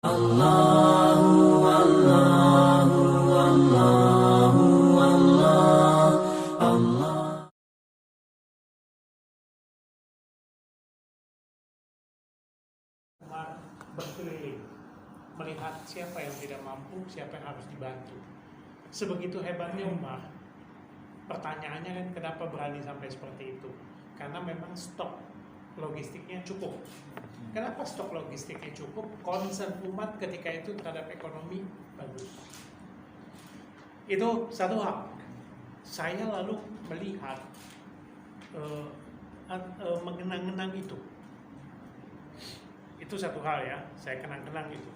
Allahu Allahu Allahu Allah Allah. Berkeliling melihat siapa yang tidak mampu, siapa yang harus dibantu. Sebegitu hebatnya Umar. Pertanyaannya kan kenapa berani sampai seperti itu? Karena memang stok logistiknya cukup. Kenapa stok logistiknya cukup? Concern umat ketika itu terhadap ekonomi bagus. Itu satu hal. Saya lalu melihat mengenang-kenang itu. Itu satu hal ya, saya kenang-kenang itu.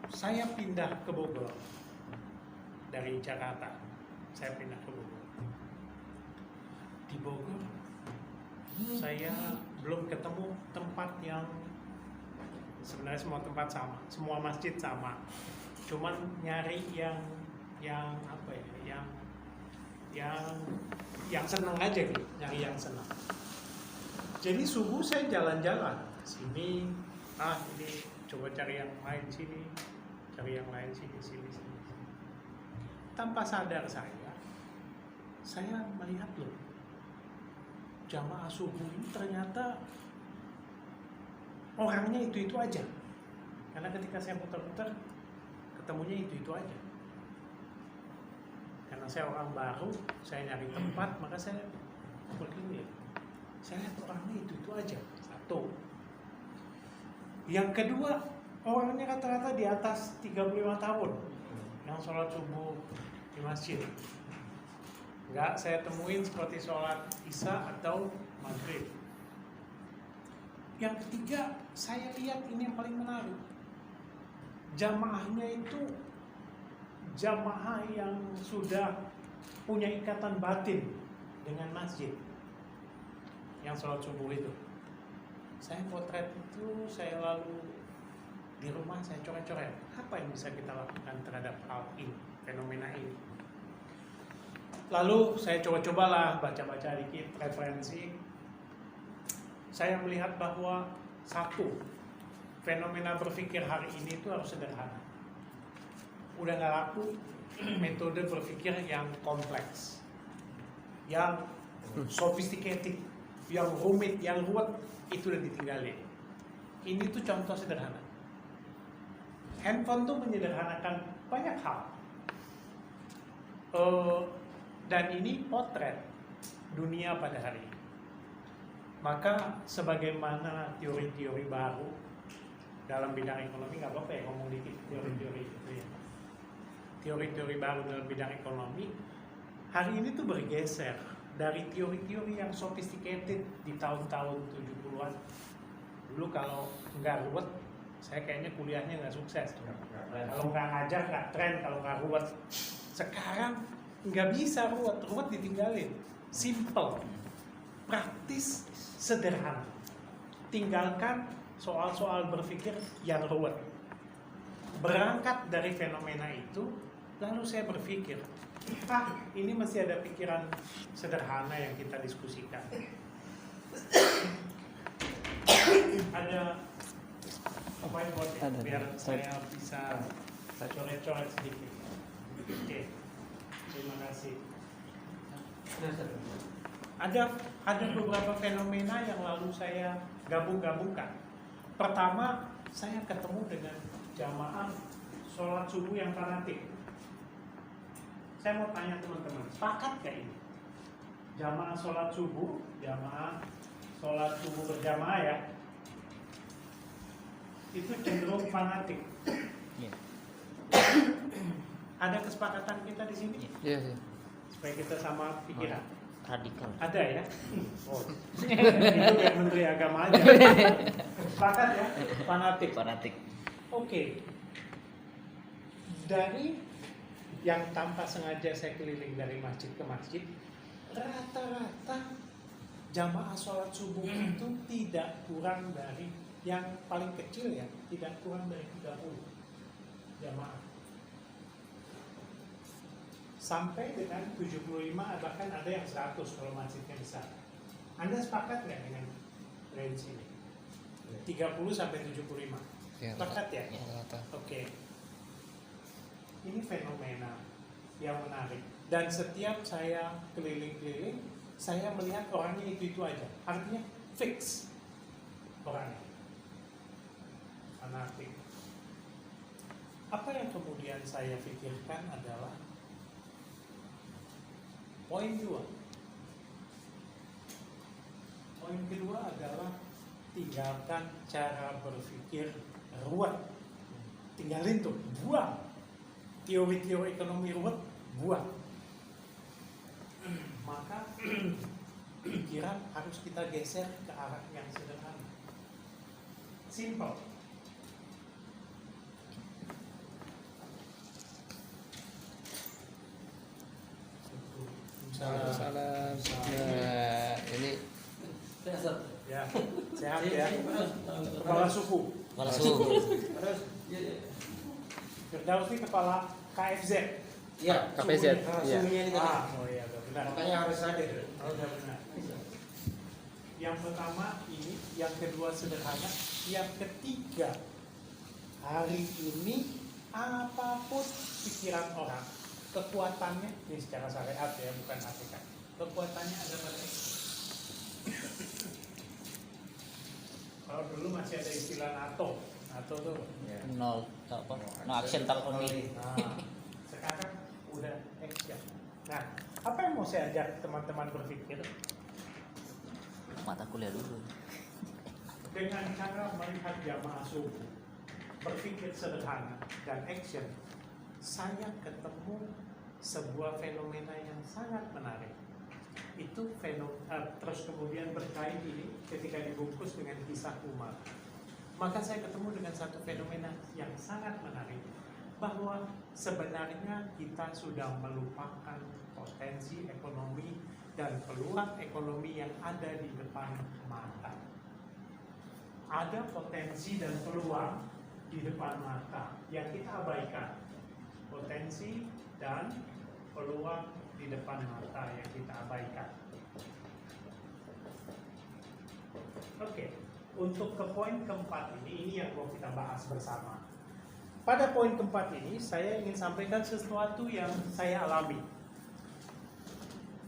Saya pindah ke Bogor dari Jakarta. Saya pindah ke Bogor. Di Bogor, saya belum ketemu tempat yang sebenarnya semua tempat sama, semua masjid sama. Cuman nyari yang apa ya, yang senang aja gitu, nyari yang senang. Jadi subuh saya jalan-jalan sini, ini coba cari yang lain sini, cari yang lain sini. Tanpa sadar saya melihat loh, jamaah subuh ini ternyata orangnya itu aja. Karena ketika saya putar-putar, ketemunya itu aja. Karena saya orang baru, saya nyari tempat, maka saya berkeliling. Saya lihat orangnya itu aja. Satu. Yang kedua, orangnya rata-rata di atas 35 tahun yang sholat subuh di masjid. Enggak saya temuin seperti sholat isya atau maghrib. Yang ketiga, saya lihat ini yang paling menarik. Jamaahnya itu jamaah yang sudah punya ikatan batin dengan masjid yang sholat subuh itu. Saya potret itu, saya lalu di rumah saya coret-coret. Apa yang bisa kita lakukan terhadap hal ini, fenomena ini? Lalu saya coba-cobalah baca-baca dikit referensi. Saya melihat bahwa satu, fenomena berpikir hari ini itu harus sederhana. Udah nggak laku metode berpikir yang kompleks, yang sophisticated, yang rumit, yang ruwet, itu udah ditinggalin. Ini tuh contoh sederhana. Handphone tuh menyederhanakan banyak hal. Dan ini potret dunia pada hari ini. Maka sebagaimana teori-teori baru dalam bidang ekonomi, nggak apa-apa ya ngomong dikit teori-teori itu ya. Teori-teori baru dalam bidang ekonomi hari ini tuh bergeser dari teori-teori yang sophisticated di tahun-tahun 70-an. Dulu kalau nggak ruwet, saya kayaknya kuliahnya nggak sukses. Kalau nggak ngajar nggak tren, kalau nggak ruwet. Sekarang nggak bisa ruwet ditinggalin. Simple, praktis, sederhana. Tinggalkan soal-soal berpikir yang ruwet. Berangkat dari fenomena itu, lalu saya berpikir, ini masih ada pikiran sederhana yang kita diskusikan. Ada whiteboard ya, biar saya bisa coret-coret sedikit. Oke, terima kasih. Ada beberapa fenomena yang lalu saya gabung-gabungkan. Pertama, saya ketemu dengan jamaah sholat subuh yang fanatik. Saya mau tanya teman-teman, sepakat gak ini? Jamaah sholat subuh berjamaah ya, itu cenderung fanatik. Yeah. Ada kesepakatan kita di sini? Yeah. Supaya kita sama pikiran. Radikal. Ada ya? Oh, itu kayak Menteri Agama aja. Sepakat ya? Fanatik. Oke. Dari yang tanpa sengaja saya keliling dari masjid ke masjid, rata-rata jamaah sholat subuh itu tidak kurang dari, yang paling kecil ya, tidak kurang dari 30 jamaah. Sampai dengan 75, bahkan ada yang 100 kalau masjidnya besar. Anda sepakat nggak dengan range ini? 30 sampai 75. Ya, Tepat ya? rata. Oke. Ini fenomena yang menarik. Dan setiap saya keliling-keliling, saya melihat orangnya itu aja. Artinya fix orangnya. Fanatik. Apa yang kemudian saya pikirkan adalah poin 2. Poin kedua adalah tinggalkan cara berpikir ruwet. Tinggalin tuh, buang. Teori-teori ekonomi ruwet, buang. Maka pikiran harus kita geser ke arah yang sederhana. Simple. Salam. Nah, ini Ya, sehat ya. Kepala suku. kepala suku. Firdaus ini kepala KFZ. Iya, KPZ. Iya. suhunya ini tadi. Oh iya, benar. Makanya harus hadir. Oh, udah benar. Yang pertama ini, yang kedua sederhana, yang ketiga hari ini apapun pikiran orang, kekuatannya ini secara syariat ya, bukan hakikat. Kekuatannya ada pada kalau dulu masih ada istilah NATO tuh. Nol apa? No action tak only. Nah, sekarang udah action. Nah, apa yang mau saya ajak teman-teman berpikir? Mata kuliah dulu. Dengan cara melihat jamaah subuh, berpikir sederhana dan action, saya ketemu sebuah fenomena yang sangat menarik. Itu terus kemudian berkait ini ketika dibungkus dengan kisah Umar. Maka saya ketemu dengan satu fenomena yang sangat menarik, bahwa sebenarnya kita sudah melupakan potensi ekonomi dan peluang ekonomi yang ada di depan mata. Ada potensi dan peluang di depan mata yang kita abaikan. Potensi dan peluang di depan mata yang kita abaikan. Oke, untuk ke poin keempat ini yang mau kita bahas bersama. Pada poin keempat ini, saya ingin sampaikan sesuatu yang saya alami.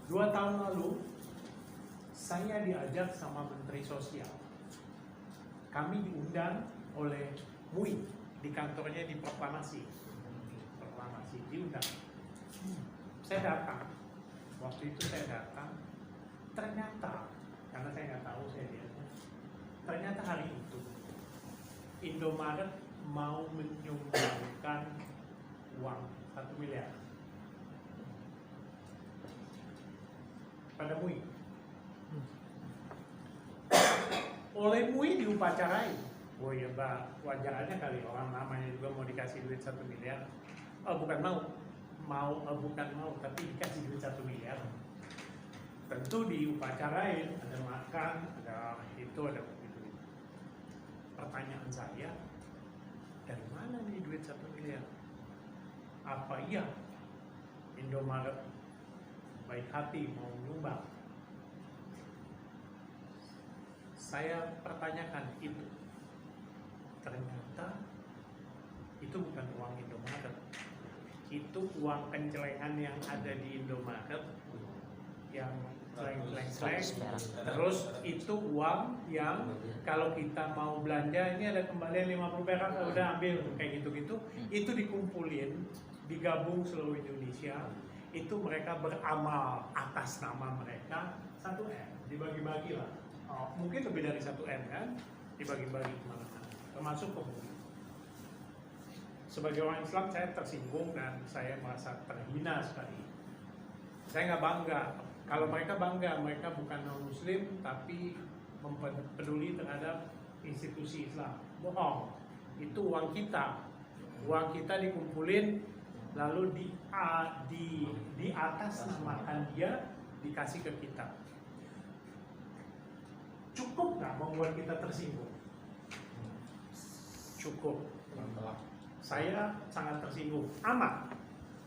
2 tahun lalu, saya diajak sama Menteri Sosial. Kami diundang oleh MUI di kantornya di Proklamasi, diundang. Saya datang, waktu itu saya datang, ternyata, karena saya nggak tahu saya lihatnya, ternyata hari itu Indomaret mau menyumbangkan uang 1 miliar pada MUI. Oleh MUI diupacarai. Oh iya Mbak, wajar aja kali orang namanya juga mau dikasih duit 1 miliar. Oh bukan bukan mau, tapi dikasih duit 1 miliar. Tentu diupacarain, ada makan, ada itu, ada begitu. Pertanyaan saya, dari mana nih duit 1 miliar? Apa iya Indomaret baik hati mau menyumbang? Saya pertanyakan itu. Ternyata itu bukan uang Indomaret. Itu uang pencelengan yang ada di Indomaret yang celeng-celeng. Terus itu uang yang kalau kita mau belanja ini ada kembalian 50 perak, udah ambil kayak gitu-gitu. Itu dikumpulin, digabung seluruh Indonesia. Itu mereka beramal atas nama mereka 1 M, dibagi-bagi lah. Oh, mungkin lebih dari 1 M kan, dibagi-bagi kemana-mana, termasuk pemuda. Sebagai orang Islam saya tersinggung dan saya merasa terhina sekali. Saya nggak bangga. Kalau mereka bangga, mereka bukan non Muslim tapi peduli terhadap institusi Islam. Bohong. Itu uang kita. Uang kita dikumpulin lalu di atas namakan dia dikasih ke kita. Cukup nggak membuat kita tersinggung? Cukup. Saya sangat tersinggung, amat.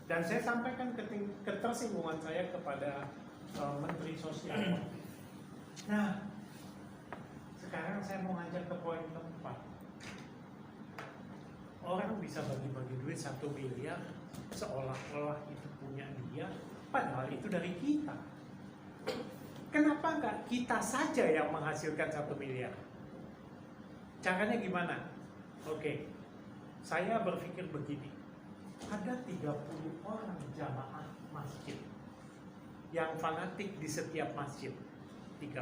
Dan saya sampaikan ketersinggungan saya kepada Menteri Sosial. Nah, Sekarang saya mau ngajak ke poin keempat. Orang bisa bagi-bagi duit 1 miliar seolah-olah itu punya dia, padahal itu dari kita. Kenapa nggak kita saja yang menghasilkan 1 miliar? Caranya gimana? Oke, saya berpikir begini. Ada 30 orang jamaah masjid yang fanatik di setiap masjid. 30.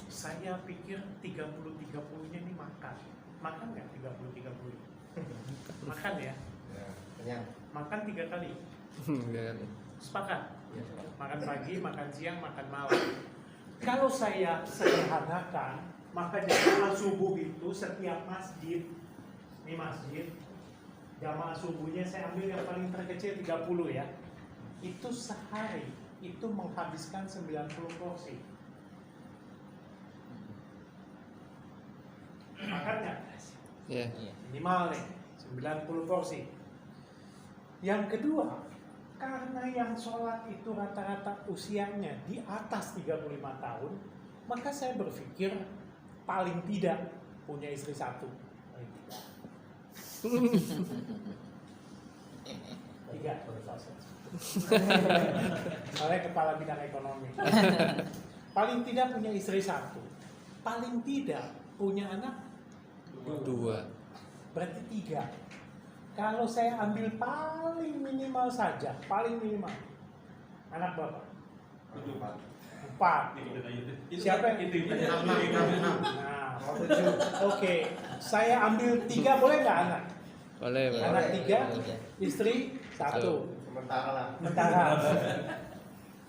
Saya pikir 30-30-nya ini makan. Makan nggak 30-30? Makan ya? Kenyang. Makan 3 kali. Enggak. Sepakat? Makan pagi, makan siang, makan malam. Kalau saya sederhanakan, maka jamaah subuh itu setiap masjid, ini masjid, jamaah subuhnya saya ambil yang paling terkecil 30 ya. Itu sehari itu menghabiskan 90 porsi. Makannya Ya. Iya. minimal nih 90 porsi. Yang kedua, karena yang sholat itu rata-rata usianya di atas 35 tahun, maka saya berpikir paling tidak punya istri 1. Paling tidak. 3. Saya kepala bidang ekonomi. Paling tidak punya istri 1. Paling tidak punya anak 2. berarti 3. Kalau saya ambil paling minimal saja, paling minimal anak berapa? 4. Siapa yang itu? Nah, 7. Oke, saya ambil 3 boleh nggak anak? Boleh, boleh. Anak 3, Tiga. istri 1. Sementara lah. Sementara.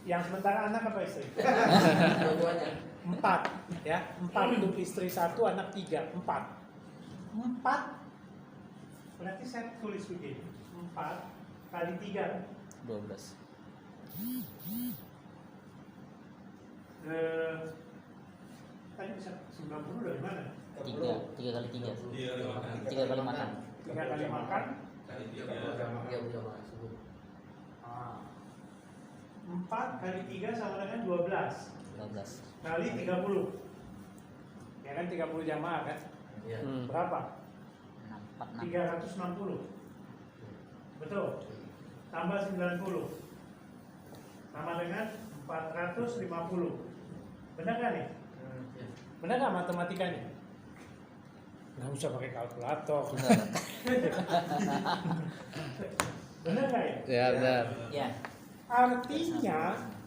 Yang sementara anak apa istri? 4 ya, 4 untuk istri 1, anak 3, 4. 4 berarti saya tulis begini, 4 kali 3 12. Tadi bisa 90 dari mana? 3 kali 3. 3 kali makan. 3 kali makan. Iya, jamaah subuh. 4 kali 3 sama dengan 12 12. kali 30. Ya kan 30 jamaah kan? Iya. Berapa? 6, 4, 6. 360. Betul. Tambah 90. Sama dengan 450. Benar nggak nih? Benar nggak matematikanya? Nggak usah pakai kalkulator. Benar nggak ya? Ya, benar. Ya.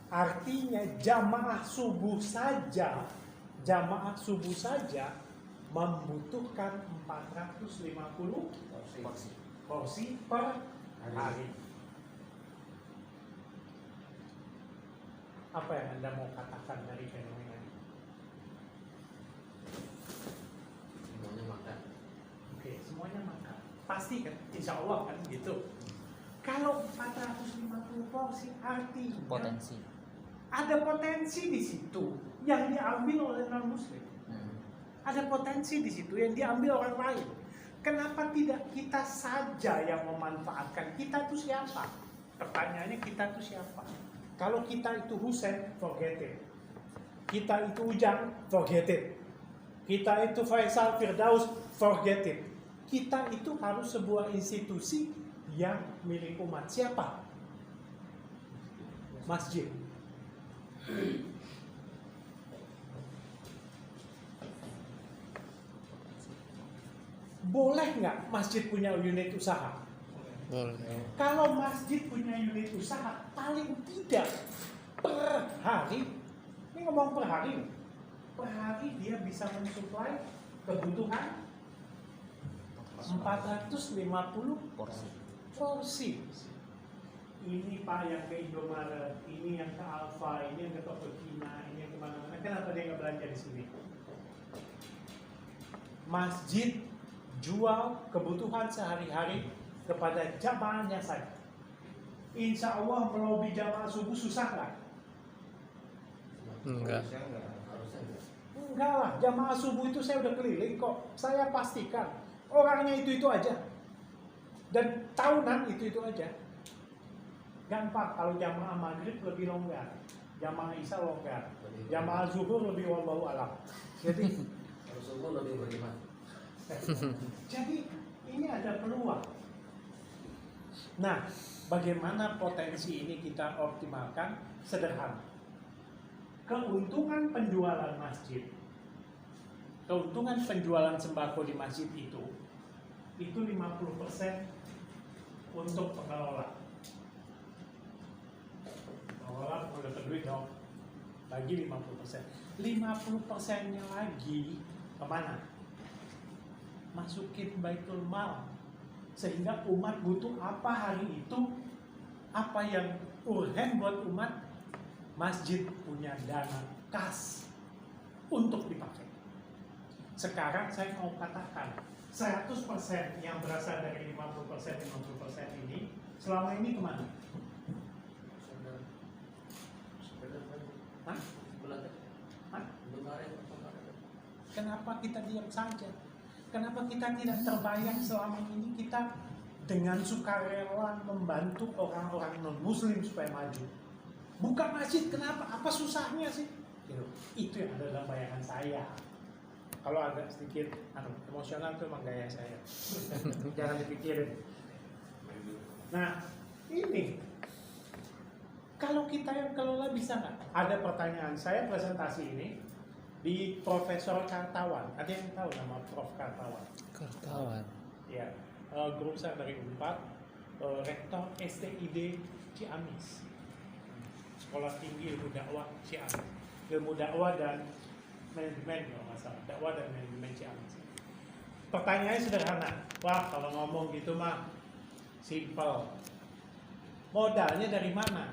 Artinya jamaah subuh saja membutuhkan 450 porsi per hari. Apa yang Anda mau katakan dari fenomena ini? Semuanya makan. Oke, semuanya makan. Pasti kan, insya Allah kan gitu. Kalau 450 porsi artinya Potensi. ada potensi di situ yang diambil oleh non muslim. Ada potensi di situ yang diambil orang lain. Kenapa tidak kita saja yang memanfaatkan? Kita itu siapa? Pertanyaannya kita itu siapa? Kalau kita itu Husain, forget it. Kita itu Ujang, forget it. Kita itu Faisal Firdaus, forget it. Kita itu harus sebuah institusi yang milik umat. Siapa? Masjid. Boleh nggak masjid punya unit usaha? Boleh. Kalau masjid punya unit usaha, paling tidak per hari, ini ngomong per hari dia bisa mensuplai kebutuhan 450 porsi. Ini Pak yang ke Indomaret, ini yang ke Alfa, ini yang ke Tokopedia, ini yang kemana-mana. Kenapa dia nggak belanja di sini? Masjid jual kebutuhan sehari-hari kepada jamaahnya saja. Insya Allah melobi jamaah subuh susah nggak? Enggak. Enggak lah, jamaah subuh itu saya udah keliling kok. Saya pastikan orangnya itu aja. Dan tahunan itu aja. Gampang kalau jamaah maghrib lebih longgar, jamaah isya longgar, jamaah zuhur lebih wallahu alam. Jadi subuh lebih beriman. Jadi ini ada peluang. Nah, bagaimana potensi ini kita optimalkan? Sederhana. Keuntungan penjualan masjid, keuntungan penjualan sembako di masjid itu 50% untuk pengelola. Pengelola perlu dapat duit dong, bagi 50%. 50%-nya lagi kemana? Masukin baitul mal. Sehingga umat butuh apa hari itu, apa yang urgen buat umat, masjid punya dana kas untuk dipakai. Sekarang saya mau katakan 100% yang berasal dari 50% ini selama ini kemana? Hah? Hah? Kenapa kita diam saja? Kenapa kita tidak terbayang selama ini kita dengan sukarela membantu orang-orang non-muslim supaya maju? Buka masjid, kenapa? Apa susahnya sih? Gitu. Itu yang ada dalam bayangan saya. Kalau agak sedikit emosional itu emang gaya saya. Jangan dipikirin. Nah, ini kalau kita yang kelola bisa nggak? Ada pertanyaan, saya presentasi ini di Profesor Kartawan. Ada yang tahu nama Prof Kartawan? Kartawan. Ya, guru besar dari Unpad, Rektor STID Ciamis, Sekolah Tinggi Ilmu Dakwah Ciamis, Ilmu Dakwah dan Manajemen kalau nggak salah, Dakwah dan Manajemen Ciamis. Pertanyaannya sederhana, wah kalau ngomong gitu mah simple. Modalnya dari mana?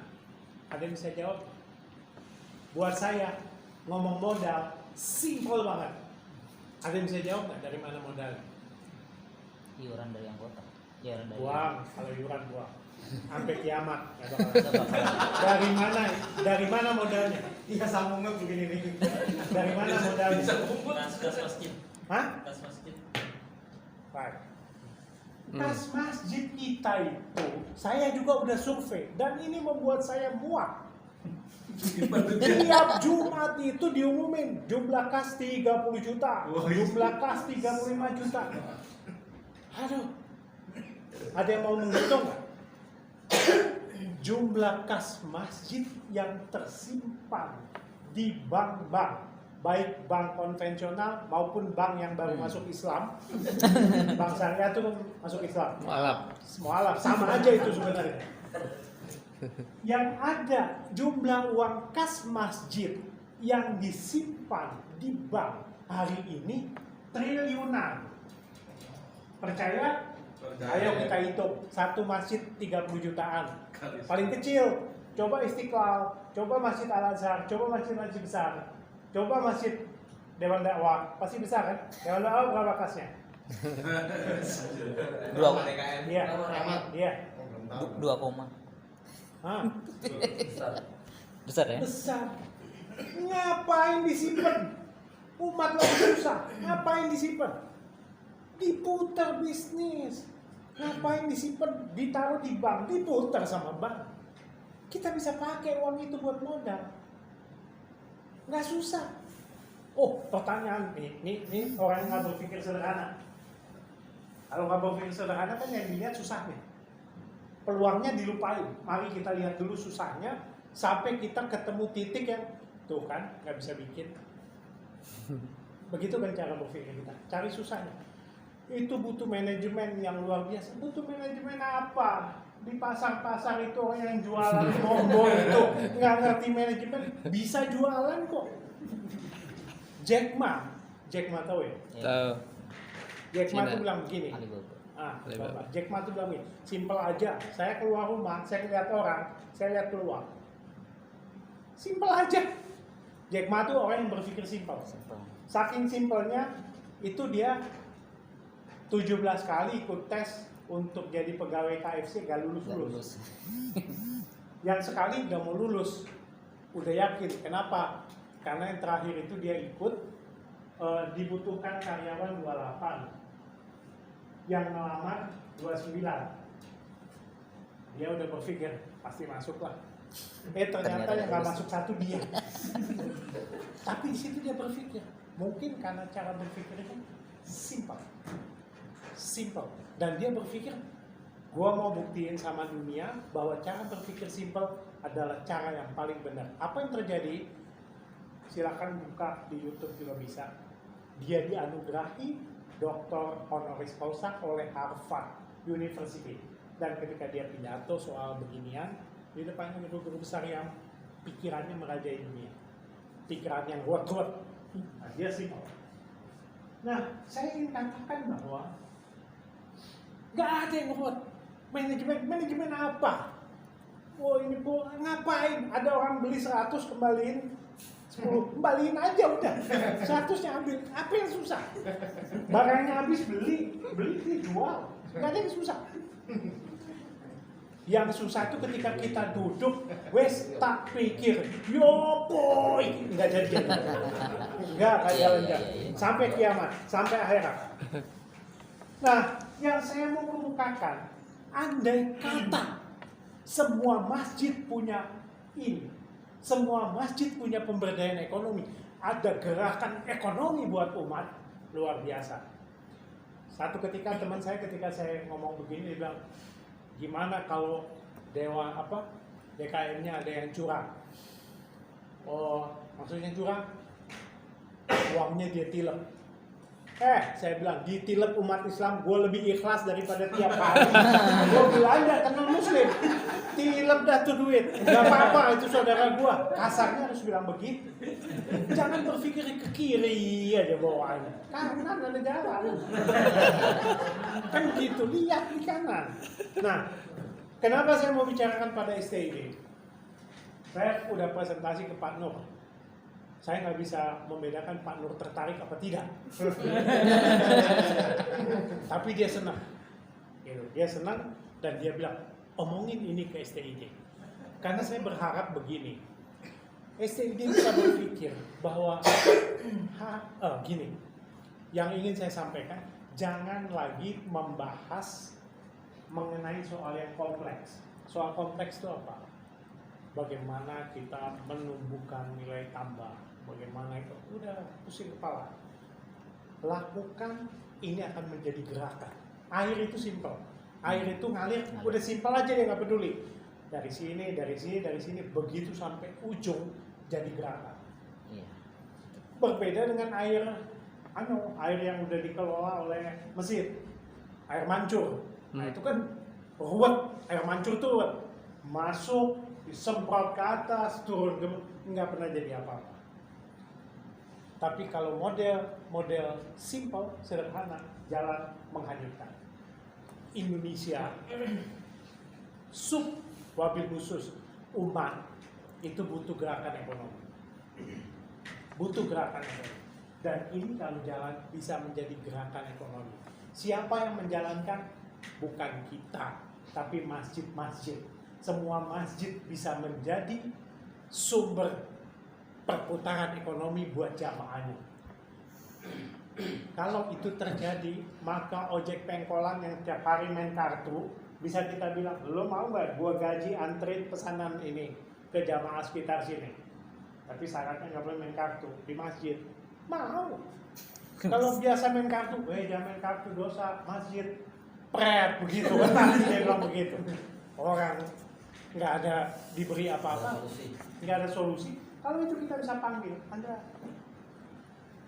Ada yang bisa jawab? Buat saya ngomong modal simple banget. Ada yang bisa jawab nggak dari mana modalnya? Iuran dari anggota. Iuran dari Buang, kalau iuran buang. Sampai kiamat. Nggak Kita bakal. bakal Dari mana modalnya? Iya sambungnya begini nih. Dari mana modalnya? Kas masjid. Hah? Kas masjid. Baik. Kas masjid kita itu, saya juga udah survei dan ini membuat saya muak. Tiap Jumat itu diumumin jumlah kas 30 juta, jumlah kas 35 juta. Aduh, ada yang mau menghitung nggak? Jumlah kas masjid yang tersimpan di bank-bank, baik bank konvensional maupun bank yang baru masuk Islam. Bank syariah itu masuk Islam. Mualaf, sama aja itu sebenarnya. Yang ada jumlah uang kas masjid yang disimpan di bank hari ini triliunan. Percaya? Ayo kita hitung. Satu masjid 30 jutaan. Paling kecil, coba Istiqlal, coba Masjid Al-Azhar, coba masjid-masjid besar, coba Masjid Dewan Dakwah, pasti besar kan? Dewan Dakwah berapa kasnya? 2 Iya. Iya. 2 koma. Hah? Besar ya? Besar. Ngapain disimpan? Umat lagi susah. Ngapain disimpan? Diputar bisnis. Ngapain disimpan? Ditaruh di bank, diputar sama bank. Kita bisa pakai uang itu buat modal. Nggak susah. Oh, pertanyaan ini orang yang nggak berpikir sederhana. Kalau nggak berpikir sederhana kan yang dilihat susahnya. Peluangnya dilupain. Mari kita lihat dulu susahnya sampai kita ketemu titik yang tuh kan nggak bisa bikin. Begitu kan cara berpikir kita. Cari susahnya. Itu butuh manajemen yang luar biasa. Butuh manajemen apa? Di pasar-pasar itu orang yang jualan bonbon itu nggak ngerti manajemen bisa jualan kok. Jack Ma tahu ya? Tahu. Jack Ma Cina. tuh bilang begini. Alibaba. Alibaba. Jack Ma tuh bilang begini. Simple aja. Saya keluar rumah, saya lihat orang, saya lihat peluang. Simple aja. Jack Ma tuh orang yang berpikir simple. Saking simpelnya itu dia 17 kali ikut tes untuk jadi pegawai KFC gak lulus. Yang sekali gak mau lulus, udah yakin. Kenapa? Karena yang terakhir itu dia ikut dibutuhkan karyawan 28, yang ngelamar 29. Dia udah berpikir pasti masuk lah. Ternyata yang gak masuk satu dia. Tapi di situ dia berpikir Mungkin karena cara berpikirnya simple. Dan dia berpikir, gua mau buktiin sama dunia bahwa cara berpikir simple adalah cara yang paling benar. Apa yang terjadi? Silakan buka di YouTube juga bisa. Dia dianugerahi Dr. honoris causa oleh Harvard University. Dan ketika dia pidato soal beginian, di depannya guru-guru besar yang pikirannya merajai dunia. Pikiran yang ruwet-ruwet. Nah, dia simple. Nah, saya ingin katakan bahwa nggak ada yang ruwet. Manajemen apa? Oh ini ngapain? Ada orang beli 100 kembaliin 10, kembaliin aja udah. 100-nya ambil. Apa yang susah? Barangnya habis beli jual. Nggak ada yang susah. Yang susah itu ketika kita duduk, wes tak pikir, yo boy, nggak jadi. Nggak jalan-jalan. Sampai kiamat, sampai akhirat. Nah, yang saya mau kemukakan, andai kata semua masjid punya ini, semua masjid punya pemberdayaan ekonomi, ada gerakan ekonomi buat umat, luar biasa. Satu ketika teman saya ketika saya ngomong begini, dia bilang, gimana kalau DKM-nya ada yang curang? Oh, maksudnya curang? Uangnya dia tilep. Saya bilang, ditilep umat Islam, gue lebih ikhlas daripada tiap hari. Gue bilang, anda kenal muslim, tilep dah tuh duit. Gak apa-apa, itu saudara gue. Kasarnya harus bilang begitu. Jangan berpikir ke kiri aja bawaannya. Kanan ada jalan. Kan begitu, lihat di kanan. Nah, kenapa saya mau bicarakan pada STID? Saya udah presentasi ke Pak Nur. Saya nggak bisa membedakan Pak Nur tertarik apa tidak. Tapi dia senang. Dia senang dan dia bilang, omongin ini ke STID. Karena saya berharap begini. STID bisa berpikir bahwa gini. Yang ingin saya sampaikan, jangan lagi membahas mengenai soal yang kompleks. Soal kompleks itu apa? Bagaimana kita menumbuhkan nilai tambah, bagaimana itu, udah pusing kepala. Lakukan, ini akan menjadi gerakan. Air itu simple, air itu ngalir, udah simple aja, dia nggak peduli. Dari sini, begitu sampai ujung jadi gerakan. Berbeda dengan air yang udah dikelola oleh mesin, air mancur. Nah itu kan ruwet, air mancur tuh ruwet. Masuk, disemprot ke atas, turun ke, nggak pernah jadi apa-apa. Tapi kalau model simple, sederhana, jalan menghanyutkan. Indonesia, wabil khusus umat itu butuh gerakan ekonomi. Dan ini kalau jalan bisa menjadi gerakan ekonomi. Siapa yang menjalankan? Bukan kita, tapi masjid-masjid. Semua masjid bisa menjadi sumber perputaran ekonomi buat jamaahnya. Kalau itu terjadi, maka ojek pengkolan yang tiap hari main kartu, bisa kita bilang, lo mau nggak gua gaji antri pesanan ini ke jamaah sekitar sini? Tapi syaratnya nggak boleh main kartu di masjid. Mau. Kalau biasa main kartu, jangan main kartu, dosa masjid. Pret begitu kan, dia bilang begitu. Orang nggak ada diberi apa-apa, nggak ada solusi. Kalau itu kita bisa panggil, Anda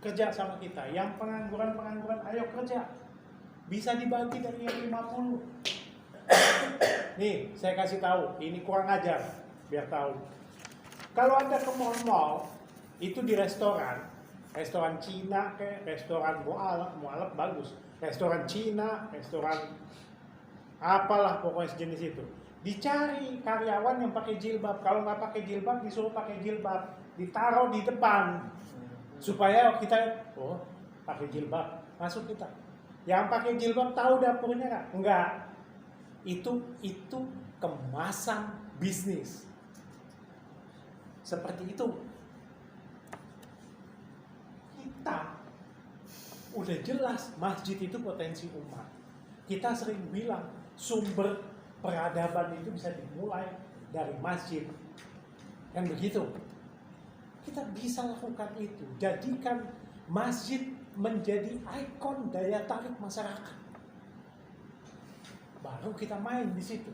kerja sama kita. Yang pengangguran, ayo kerja. Bisa dibagi dari yang 50. Nih, saya kasih tahu, ini kurang ajar, biar tahu. Kalau Anda ke mall, itu di restoran Cina kayak restoran mualaf bagus. Restoran Cina, restoran apalah pokoknya sejenis itu. Dicari karyawan yang pakai jilbab. Kalau nggak pakai jilbab, disuruh pakai jilbab. Ditaruh di depan. Supaya kita, pakai jilbab, masuk kita. Yang pakai jilbab tahu dapurnya nggak? Enggak. Itu kemasan bisnis. Seperti itu. Kita udah jelas masjid itu potensi umat. Kita sering bilang sumber peradaban itu bisa dimulai dari masjid. Kan begitu. Kita bisa lakukan itu. Jadikan Masjid menjadi ikon daya tarik masyarakat. Baru kita main di situ.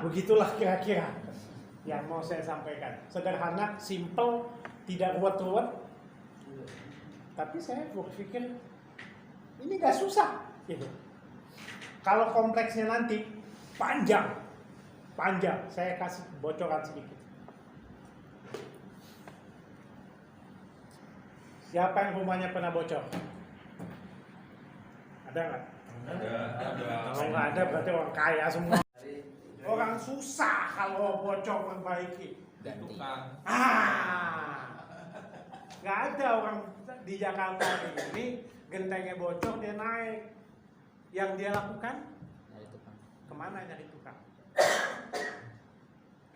Begitulah kira-kira yang mau saya sampaikan. Sederhana, simple, tidak ruwet-ruwet. Tapi saya berpikir ini gak susah gitu. Kalau kompleksnya nanti panjang. Saya kasih bocoran sedikit. Siapa yang rumahnya pernah bocor? Ada nggak? Kalau nggak ada berarti orang kaya semua. Orang susah kalau bocor perbaiki. Ganti. Nggak ada orang di Jakarta ini gentengnya bocor dia naik. Yang dia lakukan? Dari tukang. Kemana nyari tukang?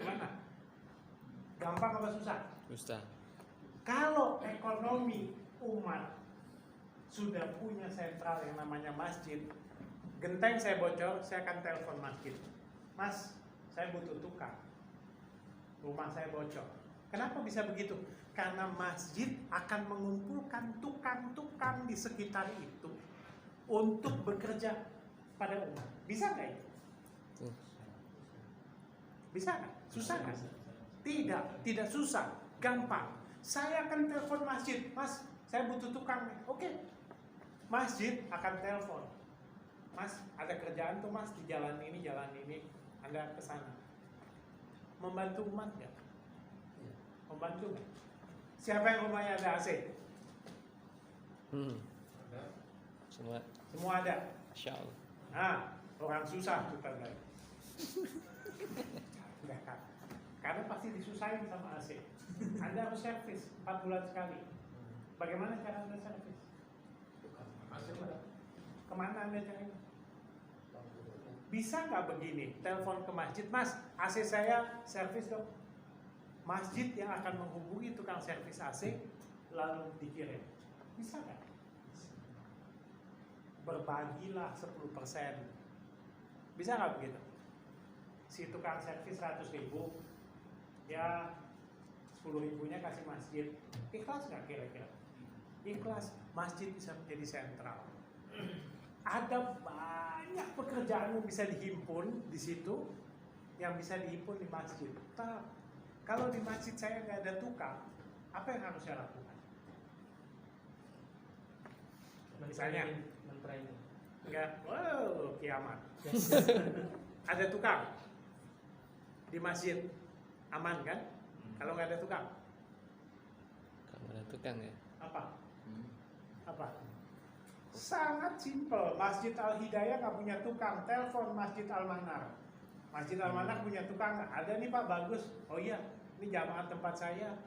Kemana? Gampang apa susah? Ustaz. Kalau ekonomi umat sudah punya sentral yang namanya masjid, genteng saya bocor, saya akan telepon masjid. Mas, saya butuh tukang. Rumah saya bocor. Kenapa bisa begitu? Karena masjid akan mengumpulkan tukang-tukang di sekitar itu untuk bekerja pada umat. Bisa nggak itu? Bisa nggak? Susah nggak? Tidak susah, gampang. Saya akan telepon masjid, Mas, saya butuh tukang. Oke, masjid akan telepon. Mas, ada kerjaan tuh Mas di jalan ini, Anda ke sana. Membantu umat nggak? Membantu nggak? Siapa yang rumahnya ada AC? Semua Semua ada. Masya Allah. Orang susah bukan lagi. Enggak kan? Karena pasti disusahin sama AC. Anda harus servis 4 bulan sekali. Bagaimana cara Anda servis? Kemana Anda cari? Bisa nggak begini? Telepon ke masjid, Mas, AC saya servis dong. Masjid yang akan menghubungi tukang servis AC lalu dikirim. Bisa nggak? Berbagilah 10%. Bisa nggak begitu? Si tukang servis 100.000, ya 10.000-nya kasih masjid. Ikhlas nggak kira-kira? Ikhlas. Masjid bisa menjadi sentral. Ada banyak pekerjaan yang bisa dihimpun di situ, yang bisa dihimpun di masjid. Kalau di masjid saya nggak ada tukang, apa yang harus saya lakukan? Misalnya, enggak, kiamat. Ada tukang di masjid, aman kan? Kalau nggak ada tukang, Kalau ada tukang ya. apa? Sangat simpel. Masjid Al Hidayah nggak punya tukang, telepon Masjid Al Manar. Masjid Al Manar punya tukang nggak? Ada nih Pak, bagus. Oh iya, ini jamaah tempat saya.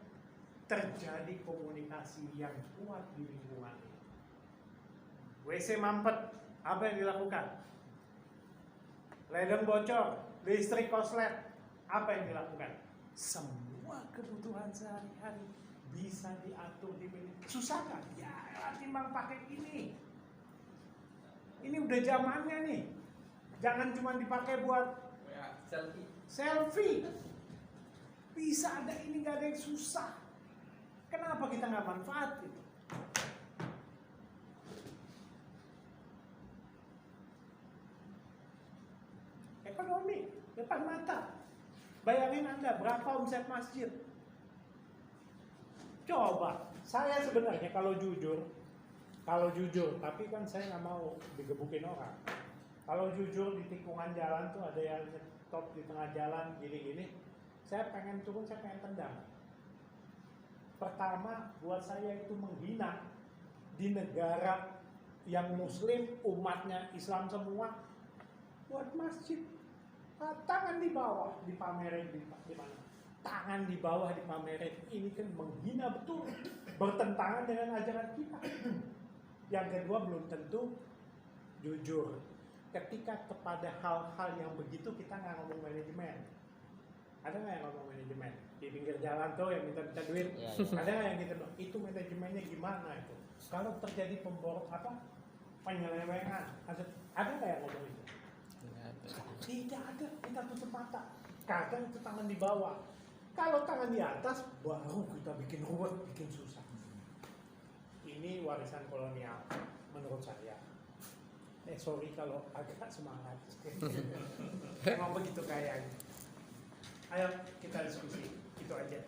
Terjadi komunikasi yang kuat di lingkungan. WC mampet, apa yang dilakukan? Ledeng bocor, listrik koslet, apa yang dilakukan? Semua kebutuhan sehari-hari bisa diatur di sini. Susah kan? Ya, timbang pakai ini. Ini udah zamannya nih. Jangan cuma dipakai buat selfie. Bisa ada ini, nggak ada yang susah. Kenapa kita nggak manfaat gitu? Ekonomi depan mata. Bayangin Anda berapa omset masjid? Coba, saya sebenarnya kalau jujur, tapi kan saya nggak mau digebukin orang. Kalau jujur di tikungan jalan tuh ada yang nyetop di tengah jalan gini-gini, saya pengen turun, saya pengen tendang. Pertama, buat saya itu menghina di negara yang muslim, umatnya Islam semua, buat masjid. Tangan di bawah dipamerin di mana? Tangan di bawah dipamerin. Ini kan menghina betul, bertentangan dengan ajaran kita. Yang kedua, belum tentu jujur. Ketika kepada hal-hal yang begitu kita nggak ngomong manajemen. Ada nggak yang ngomong manajemen? Di pinggir jalan tuh yang minta duit. Ya. Ada nggak yang gitu? Itu manajemennya gimana itu? Kalau terjadi penyelewengan, ada nggak yang ngomong itu? Tidak ada, kita tutup mata. Kadang itu tangan di bawah. Kalau tangan di atas, baru kita bikin ruwet, bikin susah. ini warisan kolonial menurut saya. Sorry kalau agak semangat. Emang begitu kayaknya. Ayo kita diskusi, itu aja.